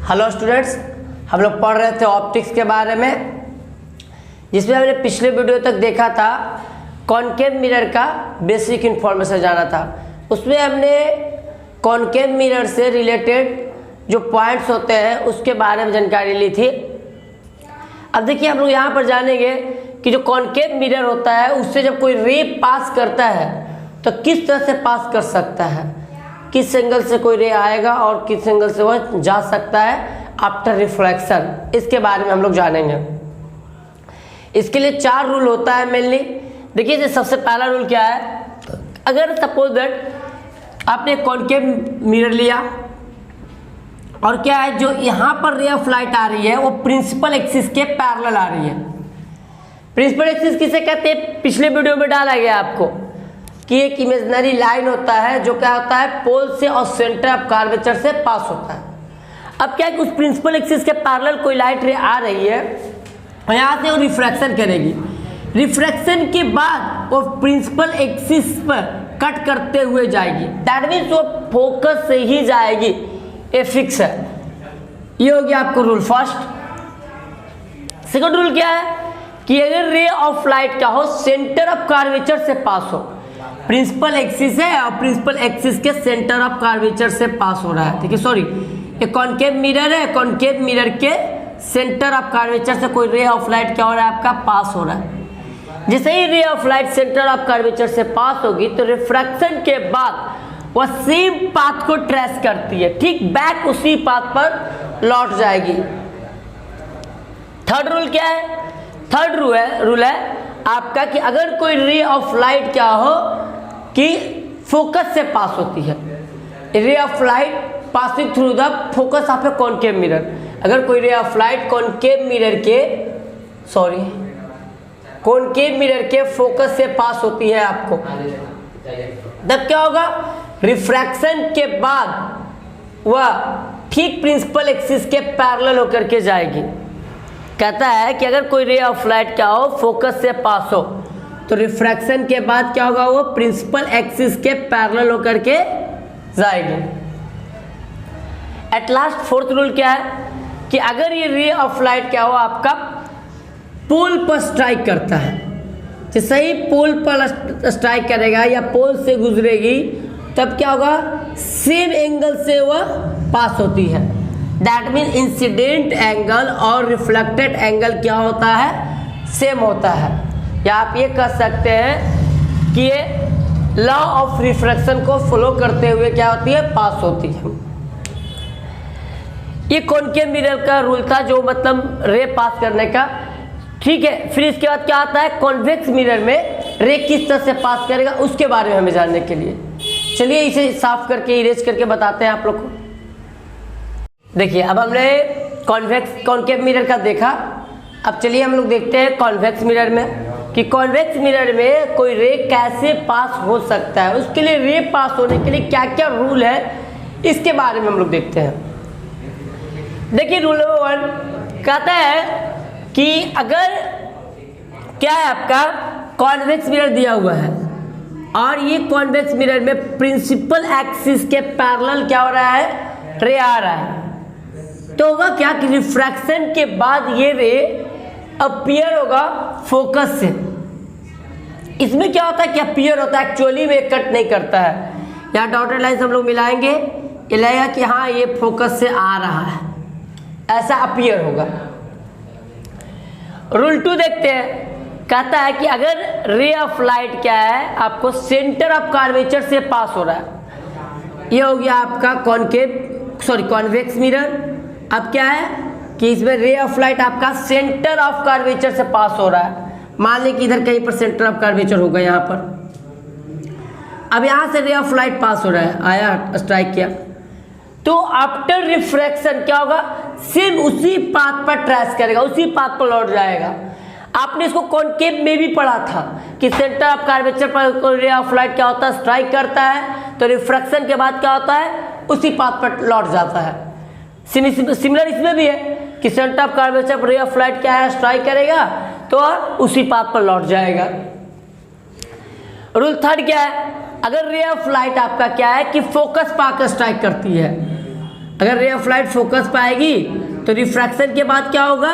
Hello students, हम लोग पढ़ रहे थे ऑप्टिक्स के बारे में, जिसमें हमने पिछले वीडियो तक देखा था कॉनकेव मिरर का बेसिक इन्फॉर्मेशन जाना था। उसमें हमने कॉनकेव मिरर से रिलेटेड जो पॉइंट्स होते हैं उसके बारे में जानकारी ली थी। अब देखिए हम लोग यहाँ पर जानेंगे कि जो कॉनकेव मिरर होता है उससे जब कोई रे पास करता है तो किस तरह से पास कर सकता है, किस एंगल से कोई रे आएगा और किस एंगल से वह जा सकता है आफ्टर रिफ्लेक्शन, इसके बारे में हम लोग जानेंगे। इसके लिए 4 रूल होता है मेनली। देखिए सबसे पहला रूल क्या है, अगर सपोज दैट आपने कॉनकेव मिरर लिया और क्या है जो यहाँ पर रे ऑफ लाइट आ रही है वो प्रिंसिपल एक्सिस के पैरेलल आ रही है। प्रिंसिपल एक्सिस किसे कहते हैं, पिछले वीडियो में डाला गया आपको कि एक इमेजिनरी लाइन होता है जो क्या होता है पोल से और सेंटर ऑफ कर्वेचर से पास होता है। अब क्या है कि उस प्रिंसिपल एक्सिस के पैरेलल कोई लाइट रे आ रही है और यहाँ से वो रिफ्रैक्शन करेगी। रिफ्रैक्शन के बाद वो प्रिंसिपल एक्सिस पर कट करते हुए जाएगी, दैट मीन्स वो फोकस से ही जाएगी, ये फिक्स है। ये हो गया आपको रूल फर्स्ट। सेकंड रूल क्या है कि अगर रे ऑफ लाइट क्या हो सेंटर ऑफ कर्वेचर से पास हो, प्रिंसिपल एक्सिस है और प्रिंसिपल एक्सिस के सेंटर ऑफ कर्वेचर से पास हो रहा है, ठीक है। सॉरी, ये कॉनकेव मिरर है, कॉनकेव मिरर के सेंटर ऑफ कर्वेचर से कोई रे ऑफ लाइट क्या हो रहा है आपका पास हो रहा है। जैसे ही ray of light centre of curvature से पास होगी तो रिफ्रैक्शन के बाद वह सेम पाथ को ट्रेस करती है, ठीक बैक उसी पाथ पर लौट जाएगी। थर्ड रूल क्या है, थर्ड रूल है आपका कि अगर कोई रे ऑफ लाइट क्या हो कि फोकस से पास होती है, रे of light passing through the focus of A concave mirror, अगर कोई रे ऑफ लाइट कॉनकेव मिरर के फोकस से पास होती है आपको, तब क्या होगा, रिफ्रैक्शन के बाद वह ठीक प्रिंसिपल एक्सिस के पैरेलल होकर के जाएगी। कहता है कि अगर कोई रे ऑफ लाइट क्या हो फोकस से पास हो तो रिफ्रैक्शन के बाद क्या होगा, वो प्रिंसिपल एक्सिस के पैरेलल होकर के जाएगी। एट लास्ट फोर्थ रूल क्या है कि अगर ये रे ऑफ लाइट क्या हो आपका पोल पर स्ट्राइक करता है, जैसे ही पोल पर स्ट्राइक करेगा या पोल से गुजरेगी तब क्या होगा, सेम एंगल से वह पास होती है। दैट मीन इंसिडेंट एंगल और रिफ्लेक्टेड एंगल क्या होता है, सेम होता है। या आप ये कह सकते हैं कि ये लॉ ऑफ रिफ्रैक्शन को फॉलो करते हुए क्या होती है, पास होती है। ये कॉनकेव मिरर का रूल था जो मतलब रे पास करने का, ठीक है। फिर इसके बाद क्या आता है, कॉन्वेक्स मिरर में रे किस तरह से पास करेगा उसके बारे में हमें जानने के लिए चलिए इसे साफ करके इरेज करके बताते हैं आप लोग को। देखिए अब हमने कॉन्वेक्स मिरर का देखा, अब चलिए हम लोग देखते हैं कॉन्वेक्स मिरर में कि कॉन्वेक्स मिरर में कोई रे कैसे पास हो सकता है, उसके लिए रे पास होने के लिए क्या क्या रूल है इसके बारे में हम लोग देखते हैं। देखिए रूल नंबर 1 कहता है कि अगर क्या है आपका कॉन्वेक्स मिरर दिया हुआ है और ये कॉन्वेक्स मिरर में प्रिंसिपल एक्सिस के पैरेलल क्या हो रहा है, रे आ रहा है, तो होगा क्या कि रिफ्रैक्शन के बाद ये रे अपीयर होगा फोकस से। इसमें क्या होता है कि अपीयर होता है, एक्चुअली में कट नहीं करता है। यहाँ डॉटेड लाइन हम लोग मिलाएंगे, ये लगेगा कि हाँ ये फोकस से आ रहा है, ऐसा अपीयर होगा। रूल 2 देखते हैं, कहता है कि अगर रे ऑफ लाइट क्या है आपको सेंटर ऑफ कर्वेचर से पास हो रहा है, ये हो गया आपका कॉन्वेक्स मिरर। अब क्या है कि इसमें रे ऑफ लाइट आपका सेंटर ऑफ कर्वेचर से पास हो रहा है, मान लें कि इधर कहीं पर सेंटर ऑफ कर्वेचर होगा यहाँ पर। अब यहाँ से रे ऑफ लाइट पास हो रहा है, आया स्ट्राइक किया, तो आफ्टर रिफ्रैक्शन क्या होगा, सेम उसी पाथ पर ट्रेस करेगा, उसी पाथ पर लौट जाएगा। आपने इसको कॉनकेव में भी पढ़ा था कि सेंटर ऑफ कर्वेचर पर रे ऑफ लाइट क्या होता है, स्ट्राइक करता है, तो रिफ्रैक्शन के बाद क्या होता है, उसी पाथ पर लौट जाता है। सिमिलर इसमें भी है कि सेंटर ऑफ कर्वेचर पर रे ऑफ लाइट क्या है, स्ट्राइक करेगा तो उसी पाथ पर लौट जाएगा। रूल 3 क्या है, अगर रे ऑफ लाइट आपका क्या है कि फोकस पाकर स्ट्राइक करती है अगर रे ऑफ लाइट फोकस पे आएगी तो रिफ्रैक्शन के बाद क्या होगा,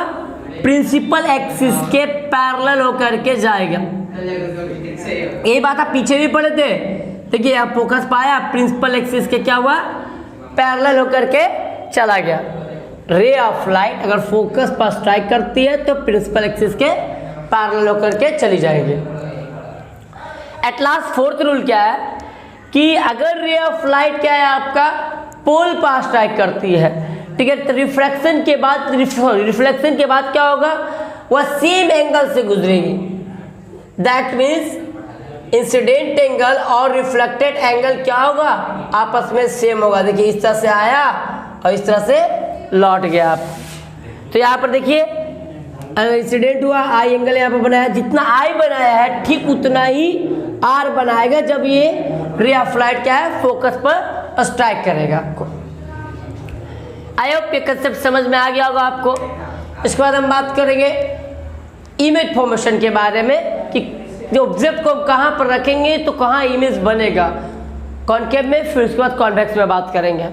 प्रिंसिपल एक्सिस के पैरेलल होकर के जाएगा। ये बात आप पीछे भी पढ़े थे। देखिए आप फोकस पाया, प्रिंसिपल एक्सिस के क्या हुआ, पैरेलल होकर के चला गया। रे ऑफ लाइट अगर फोकस पर स्ट्राइक करती है तो प्रिंसिपल एक्सिस के पैरेलल होकर के चली जाएगी। एट लास्ट फोर्थ रूल क्या है कि अगर रे ऑफ लाइट क्या है आपका पोल पर स्ट्राइक करती है, ठीक है, तो रिफ्रैक्शन के बाद रिफ्लेक्शन के बाद क्या होगा, वह सेम एंगल से गुजरेगी। दैट मीन्स इंसिडेंट एंगल और रिफ्लेक्टेड एंगल क्या होगा, आपस में सेम होगा। देखिए इस तरह से आया और इस तरह से लौट गया आप। तो यहाँ पर देखिए अगर इंसिडेंट हुआ, आई एंगल यहाँ पर बनाया, जितना आई बनाया है ठीक उतना ही आर बनाएगा जब ये रे ऑफ लाइट क्या है फोकस पर स्ट्राइक करेगा आपको। आई होप ये कंसेप्ट समझ में आ गया होगा आपको। इसके बाद हम बात करेंगे इमेज फॉर्मेशन के बारे में कि जो ऑब्जेक्ट को हम कहाँ पर रखेंगे तो कहाँ इमेज बनेगा, कॉनकेव में, फिर उसके बाद कॉन्वेक्स में बात करेंगे।